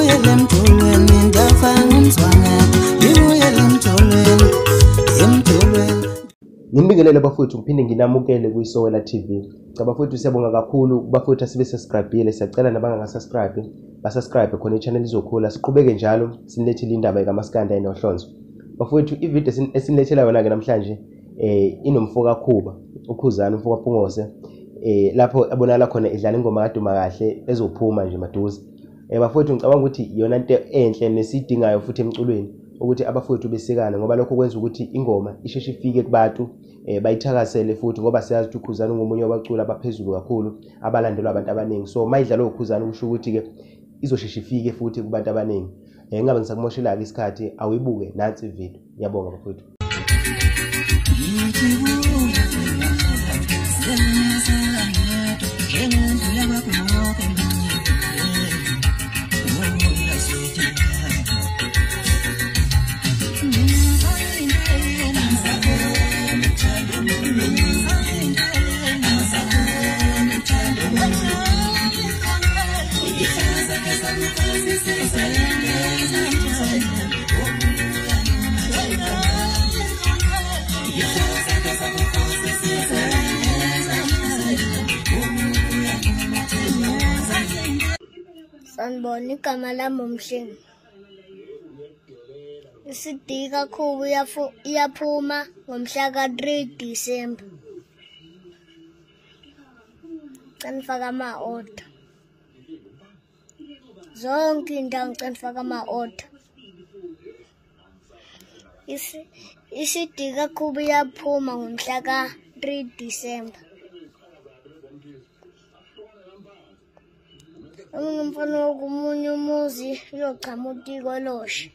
ngibuyele emjolweni ngafanga umzwangedwa ngibuyele emjolweni Nginibingelele bafowethu ngiphinde nginamukele kuyiSowela TV. Bafowethu siyabonga kakhulu bafowethu asibe subscribe. Siyacela nabanga subscribe ba-subscribe khona i-channel izokhula. Siqhubeke njalo sinilethile indaba kaMaskandi ayinohlonzo. Bafowethu i-video esinilethela yona ke namhlanje inomfo kaKhuba, uKhuzani umfo kaPhungose. Lapho abonala khona idlala ingoma kaDuma kahle ezophuma nje maduze. Bafowethu ngicabanga ukuthi iyona into enhle nesidingayo futhi emculweni ukuthi abafowethu besikane ngoba lokho kwenza ukuthi ingoma isheshe ifike kubantu bayithakasele futhi ngoba siyazi ukuthi uKhuzani ngomunye wabaculi abaphezulu kakhulu abalandelwa abantu abaningi. So mayidlala uKhuzani kusho ukuthi ke izosheshe ifike futhi kubantu abaningi. Ngabe ngisakumoshela ke isikhathi awibuke nansi ivideo. Ngiyabonga bafowethu. Sanibona, igama lami uMhlengi. iCD kaKhuba iyaphuma ngomhla ka-3 Disemba. Ngicela nifake ama-order. Zonke iy'ndawo ngicela nifake ama-order. iCD kaKhuba iyaphuma ngomhla ka-3 Disemba. Omunye umfana wokumunye umuzi uyochama utiko loshe.